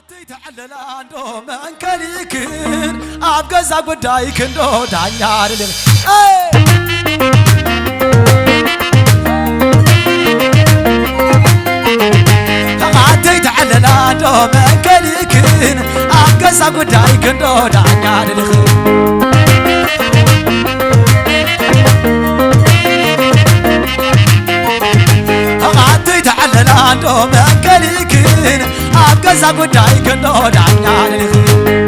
تعلل عنده من كليكن أبغز أقدايك إنه دانيار لين عدي تعلل عنده من كليكن أبغز أقدايك إنه دانيار لين عدي تعلل عنده من كليكن أبغز أقدايك إنه دانيار لين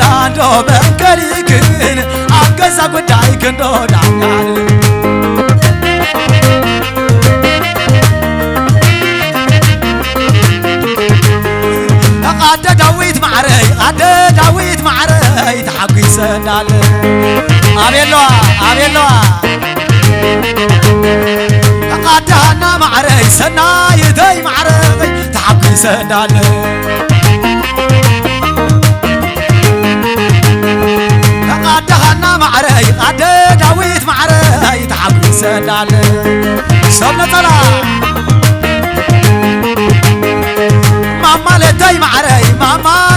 عنده من كليكن أبغز أقدايك إنه دانيار قد داويت معري تحقي سندال أبيلوا قد هنا معري سناي داي معري تحقي سندال قدهنا معري قد داويت معري تحقي سندال سبنا طلع ماما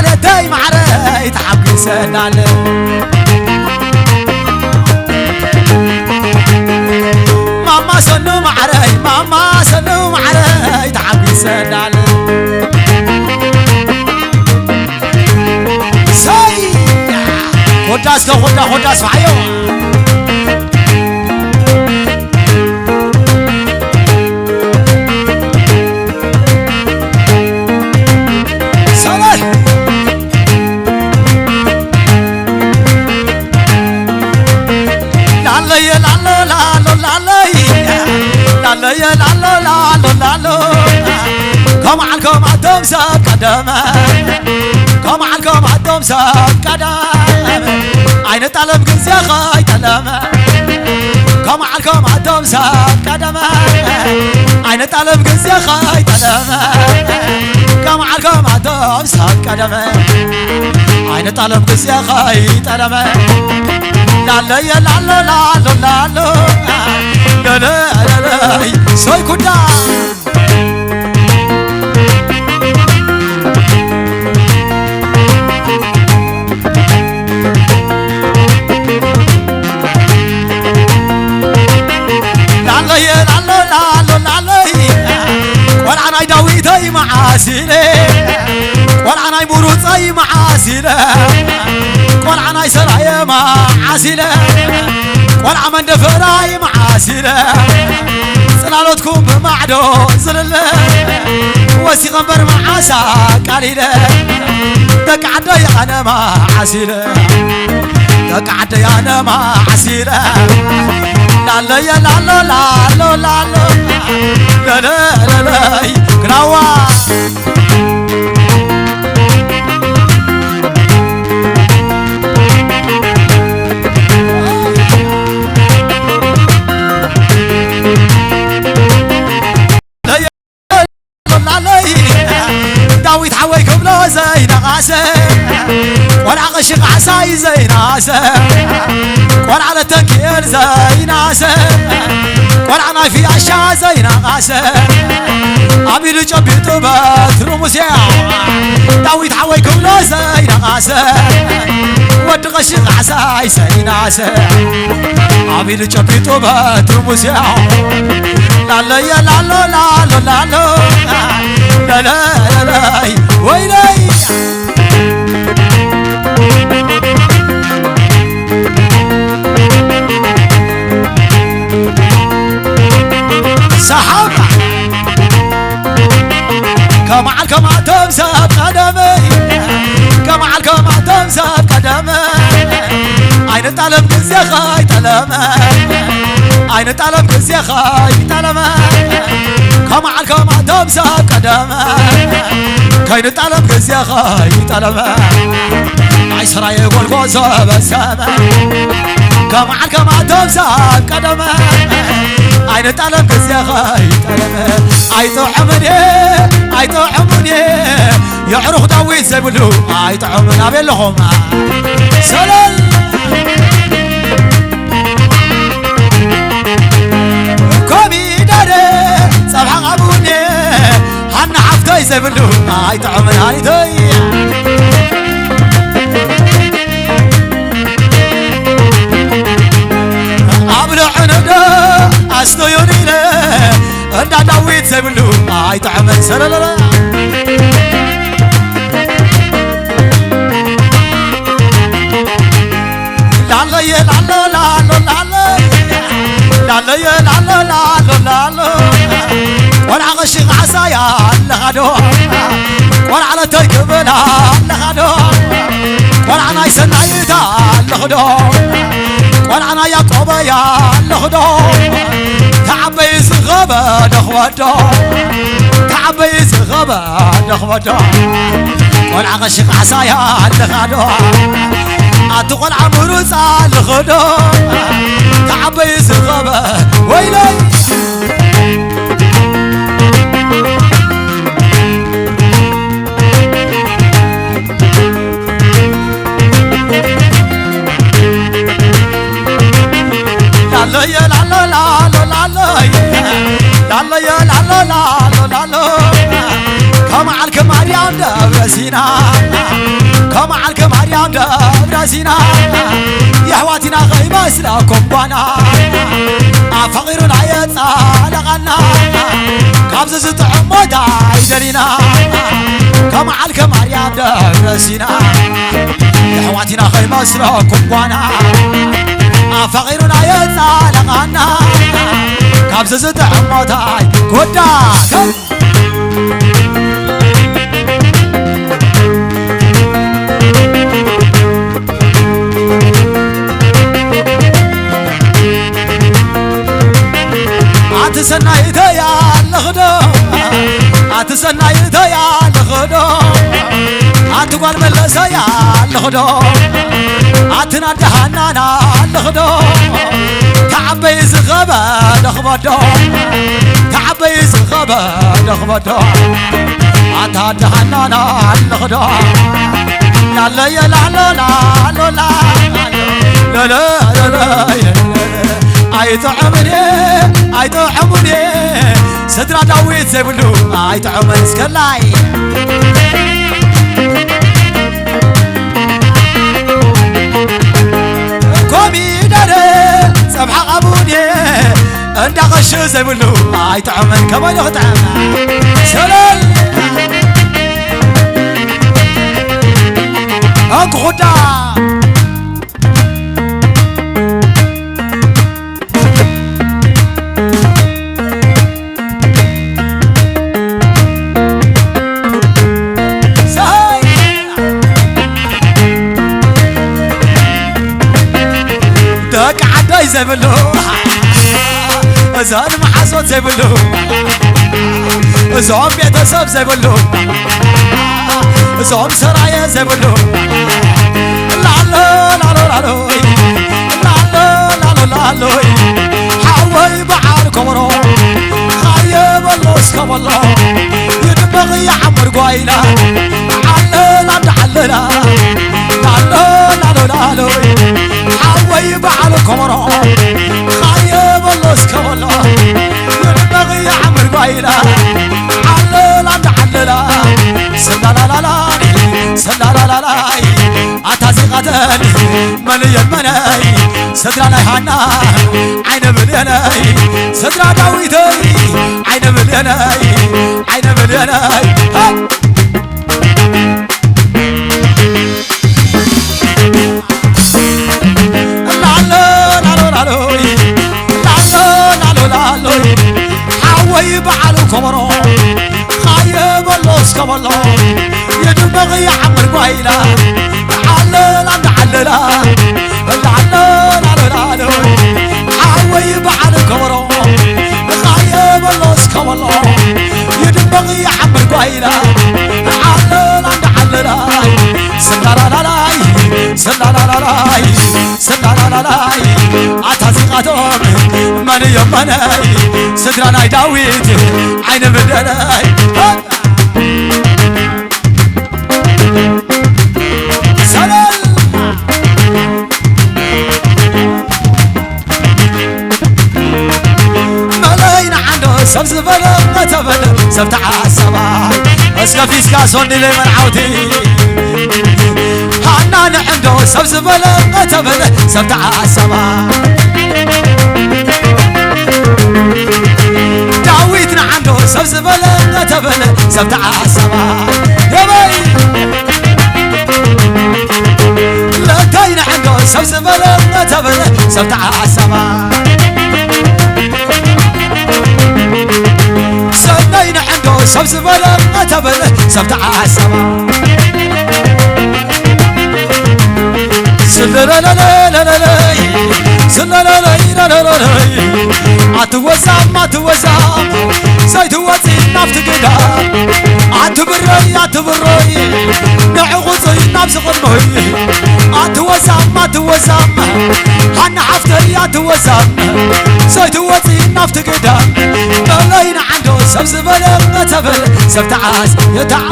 لدي معري تحقي سندال ماما سنو معري تحقي سندال خداس معايا سلام لا كم عنكم عدم ساب قدمه كم عنكم عدم ساب قدمه عين طلب جزية خاي تلمه كم عنكم عدم ساب قدمه عين طلب جزية خاي تلمه كم عنكم عدم ساب قدمه عين طلب جزية خاي تلمه لا لا لا لا لا لا لا لا سوي كدا والعناي داويتي معاسيله والعناي بروتي معاسيله والعناي سراي معاسيله والعمن دفراي معاسيله سلالتكم بمعدو زلله وسي غنبر معاسا قليله تقعد يا انا معاسيله تقعد يا انا معاسيله لا لا يا لا لا لا لا لا لا لا لا كلاوا داويت حويكم لو زين عسى ولا غشق عساي زين عسى ولا على تنكير زين عسى ولا انا في عشا زين عسى ابي لجبيت باترمسيا داويت حويكم لو زين عسى ود غشق عساي زين عسى ابي لجبيت باترمسيا لا لا يا لا لا لا لا لا لا لا لا ويلي سحب كما تمسك قدمي كما تمسك قدمي عين طلب كزي خاي تلمه عين طلب كزي خاي تلمه كما تمسك قدمه كاين طلب كزي خاي تلمه عيش راي يقول غوزه بسامه كما تمسك قدمه عين طلب كزي خاي تلمه عيطحمني يعرف داويت زبلو عيطحمن ابلهم سلام صبح غابوني هن حفتي زبلو هاي طعم هاي توي أبلع ندا أستويوني أنا داويت زبلو هاي طعم سرلا لا يا لا لا لا لا لا يا لا لا لا لا وانا غشق عصايا لغدو وانا على تركبنا لغدو وانا انا يسنايتا لغدو وانا انا يا طوبيا لغدو تعبي زغبه دخودو تعبي زغبه دخودو وانا غشق عصايا لغدو أتقول عمرو صال خدو تعبي زغبة ويلي لا يا لا لا لا لا لا يا لا لا لا لا كم عليك مريم دبر سينا كم عليك مريم دبر سينا يا حواتنا غيبة سلاكم بانا فقيرنا يتصالغنا كابز زطعمو دايدرينا كم عليك مريم دبر سينا يا حواتنا غيبة سلاكم بانا فقيرنا يتصالغنا كابز زطعمو داي كودا أتسنى يا لخدو أتسنى يا لخدو أتقول ملس يا لخدو أتنادى حنانا لخدو تعبي زغبة لخبدو تعبي زغبة لخبدو أتنادى حنانا لخدو لا لا يا لا لا لا لا لا لا لا أيتو عمري سدرا داويت زبلو أيتو عمر سكلاي كومي داري سبح غابوني انت غشو زبلو أيتو عمر كمان يخدع سلال أنكو خدا زبلو زار محاسوت زبلو زوم بيتسب زبلو زوم سرايا زبلو لالو لالو لالو لالو لالو حوي بعار كورو خايب اللوس كوالله يدبغي عمر قويلا عللا عللا لالو لالو حوي بعار كورو خايب اللوس كوالله يدبغي عمر قويلا عللا عللا سلالالاي سلالالاي أتاسي قتلي مليان مناي سدرا لهانا عين ملياناي سدرا داويتي عين ملياناي عين ملياناي حاوي بعلو كمرو خايب اللوس كمالله يدبغي عمر قويلا عللا عللا عللا حاوي بعلو كمرو خايب اللوس كمالله يدبغي عمر قويلا عللا عللا سلالالاي سلالالاي سلالالاي أتاسيقاتهم من يمناي سدرانا داويت عين بدلاي سلام ملايين عنده سبز بلا تبل سبتع السما اسكفيس كاسوني لي مرعوتي حنا نحمدو سبز بلا تبل سبتع السما داويتنا عنده سبز بلا تبل سبتع السما يا بي لكاين عنده سبز بلا تبل سبتع السما سنين عنده سبز بلا تبل سبتع السما سلا لا لا لا لا سلا لا لا لا لا عتوزام عتوزام سيدواتي نفط كده عتبري عتبري نعغصي نفس قرمي عتوزام عتوزام حنا عفتي عتوزام سيدواتي نفط كده ملاين عنده سبز بلا تبل سبتعاس يتعب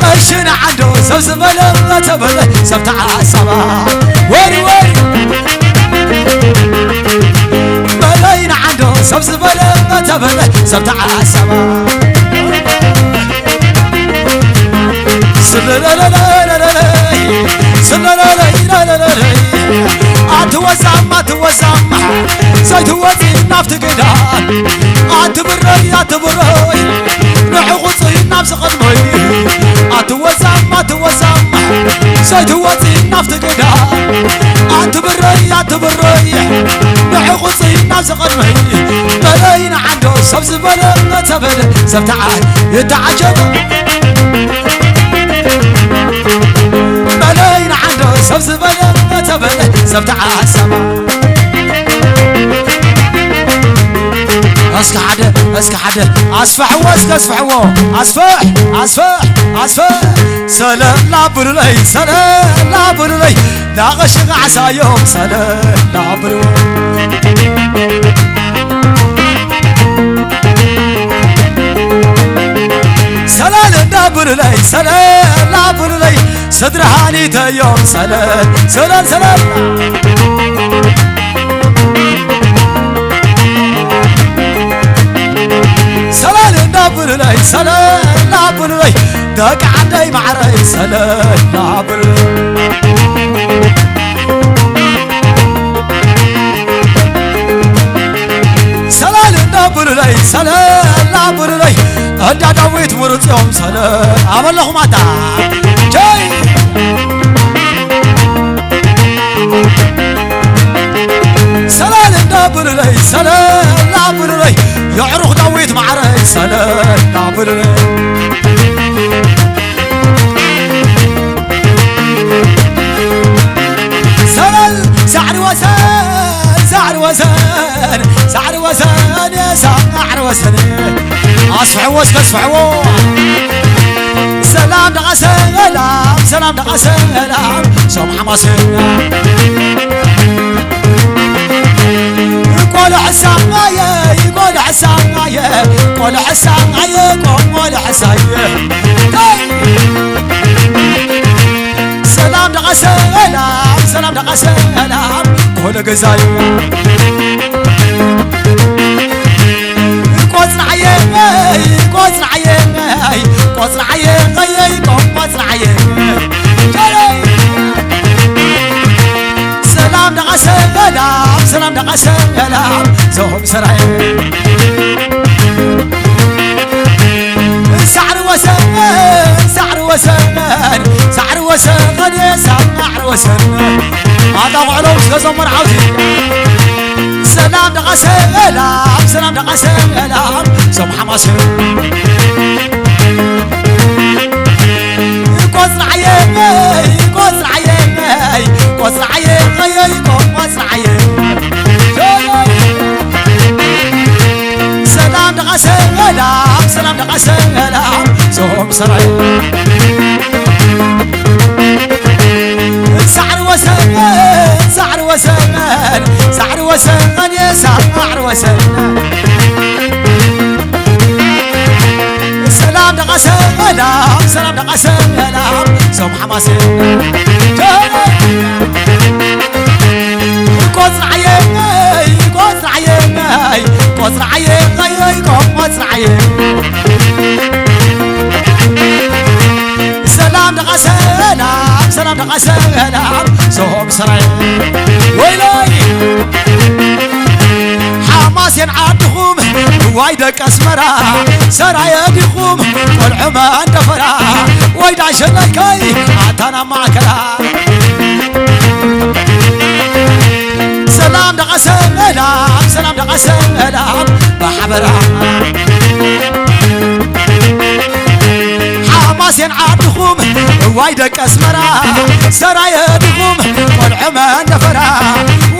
قشنا عنده سبز بلا تبل سبتعاس سما ويري ويري ملاين عنده سبز بلا تبل سبتعاس سما سلا لا لا لا لا سلا لا لا لا لا عتوزام عتوزام سيدواتي نفط كده عتبري عتبري نعغصي نفس قلبي عتوزام عتوزام سيدواتي نفط كده عتبري عتبري نعغصي نفس قلبي ملاين عنده سبز بلا تبل سبتعال يتعجب ملاين عنده سبز بلا تبل سبتعال سما اسك حدا اصفح واسك اصفحو اصفح اصفح اصفح سلام لا برلي سلام لا برلي لا غشق عسايوم سلام لا برلي سلام لا برلي سلام لا برلي صدر هاني تيوم سلام سلام سلام سلام نابرلي سلام نابرلي داك عندي معري سلام نابرلي سلام نابرلي سلام نابرلي عند داويت ورطيهم سلام عمل لهم عدا جاي سلام نابرلي سلام نابرلي يعرق داويت معري سلام نابرلي سلام سعر وسان سعر وسان سعر وسان يا سعر وسان اصفعوا اصفعوا سلام دقا سلام سلام دقا سلام سمح مصير قول حسان غاية قول حسان غاية قول حسان غاية قول حسان سلام دقا سلام سلام دقا سلام قول قزاي قوزن عيين قوزن عيين قوزن عيين غاية قوزن عيين سلام دقا سلام سلام دقا سلام زوم سرعي سعر وسن سعر وسن سعر وسن يا سعر وسن هذا وعلوش كزمر عودي سلام دقا سلام سلام دقا سلام زوم حماسي قوزن عيين قوزن عيين قوزن عيين قوزن عيين سلام دقا سلام سلام دقا سلام زوم سرعي سعر وسن سعر وسن سعر وسن يا سعر وسن سلام دقا سلام سلام دقا سلام زوم حماسي قوزن عيين زعيم وزرعيه غيكم وزرعيه سلام دقا سلام سلام دقا سلام سوهم سراي ويلاي حماس ينعدهم وايدك اسمرا سراي ديخم والعما اندفرا وايد عشنايكاي عتانا معكلا سلام دقا سلام سلام دقا سلام بحبرا حماس ينعدهم وايدك اسمرا سرايا دهم والعما نفرا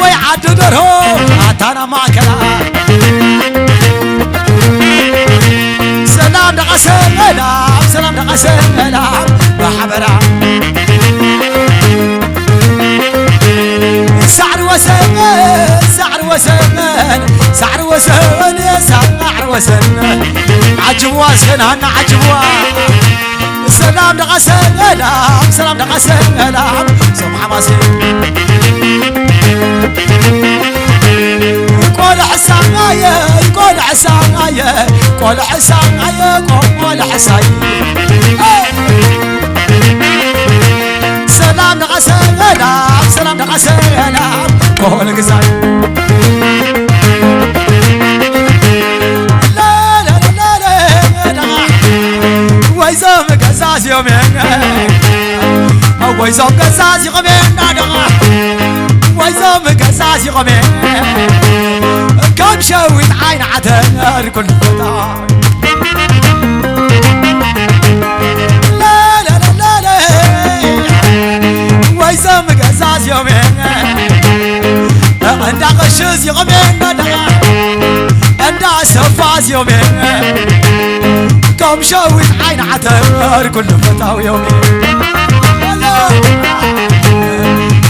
ويعد درهم عتانا معكلا سلام دقا سلام سلام دقا سلام بحبرا سعر وسن سعر وسن سعر وسن يا سعر وسن عجبوا سنان عجبوا سلام دقا سلام سلام دقا سلام سمح ماسي قول حسايا قول حسايا قول حسايا قول حسايا سلام دقا سلام سلام دقا سلام قول قصاي ويزوم قزاز يومين ويزوم قزاز يومين ويزوم قزاز يومين كم شويت عين عتر كل فتاة لا لا لا لا لا ويزوم قزاز يومين عند غشوز يومين عند سفاز يومين كم شويت عين عتر كل فتاة يومين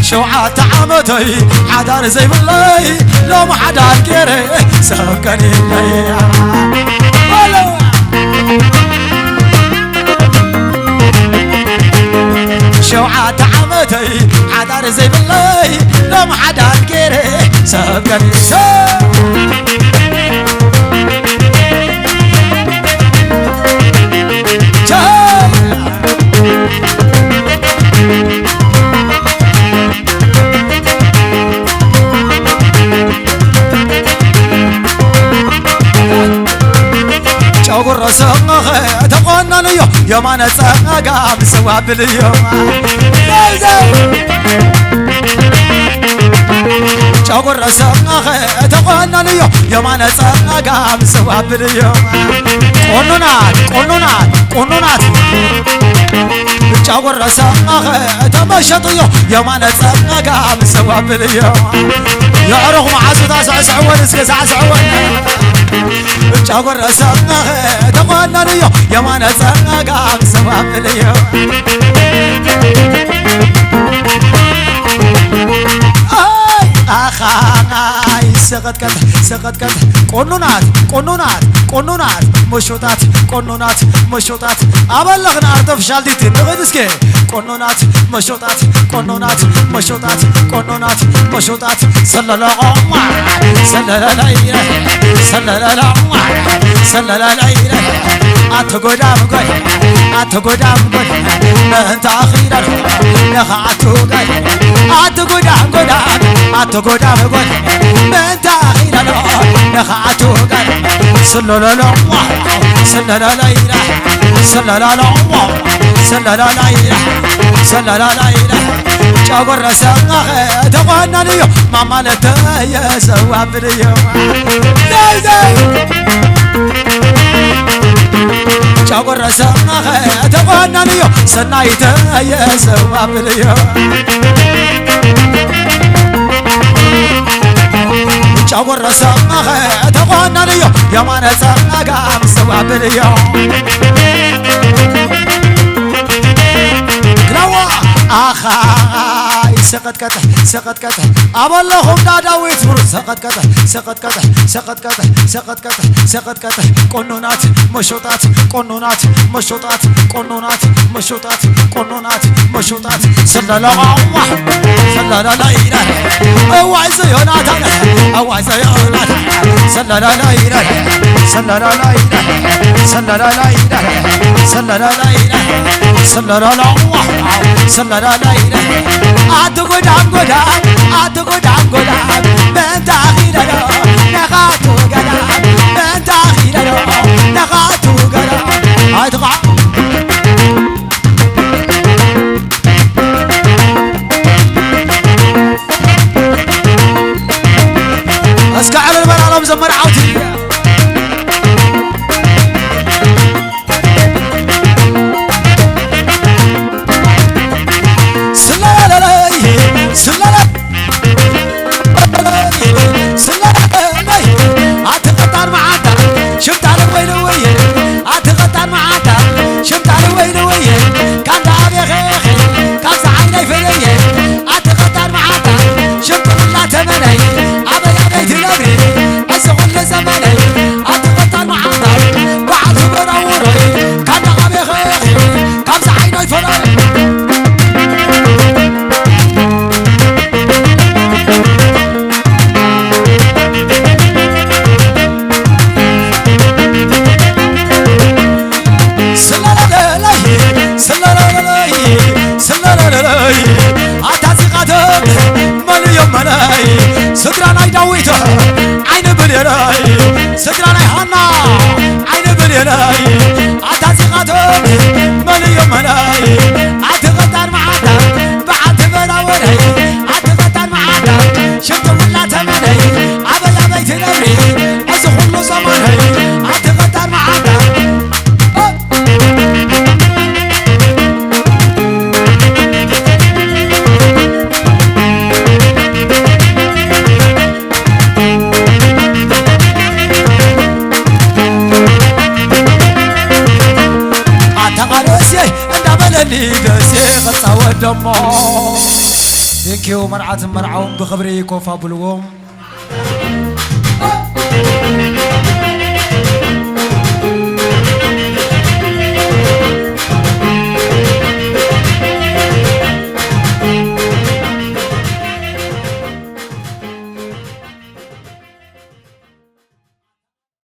شوعات عمتي حدار زي بالله لو ما حدار كيري سكني لي شوعات عمتي حدار زي بالله لو ما حدار كيري سكني شاور رسمه تقولنا ليو يوم أنا ساقا بسوا باليوم شاور رسمه تقولنا ليو يوم أنا ساقا بسوا باليوم قنونات قنونات قنونات شاور رسمه تمشطيو يوم أنا ساقا بسوا باليوم يعرق معازو تاسع سعوان اسكس عسعوان شاور رسمه تقولنا ليو يوم أنا ساقا بسوا باليوم أخاي سقط كت سقط كت قنونات قنونات قنونات مشوتات قنونات مشوتات أبلغنا أرتفشال ديتي نغدسكي قنونات مشوتات قنونات مشوتات قنونات مشوتات صلى الله صلى الله صلى الله صلى الله أتقدام قل أتقدام قل أنت أخيرا نخعتو قل أتقدام قل أتقدام قل أنت أخيرا نخعتو قل صلى الله صلى الله صلى الله صلى الله صلى الله شاور رسمه تقولنا ليو ما مالته يا سواب ليو شاور رسمه تقولنا ليو سنايته يا سواب ليو شاور رسمه تقولنا ليو يا ما نسقا سواب ليو أخاي سقطكته سقطكته أبلهم داويت برو سقطكته سقطكته سقطكته سقطكته سقطكته قنونات مشوطات قنونات مشوطات قنونات مشوطات قنونات مشوطات صلى الله صلى الله لا إله أوعز يوناتا أوعز يوناتا صلى الله لا إله صلى الله لا إله صلى الله لا إله صلى الله لا إله صلى الله صلى الله لا إله أتقول أنقول أتقول أنقول من تأخير له نغاتو قلا من تأخير له نغاتو قلا أتقع أسكع على المرأة مزمر عوتي سكراناي داويته عين بليراي سكراناي هنا عين بليراي عتازقاته ملي ملاي عتغدار معاتا بعد براوري عتغدار معاتا شفت ولا تمني عبيا بيت نوري ازخل له زماني عتغدار معاتا دمو ذكيو مرعات مرعون بخبري كوفا بلوم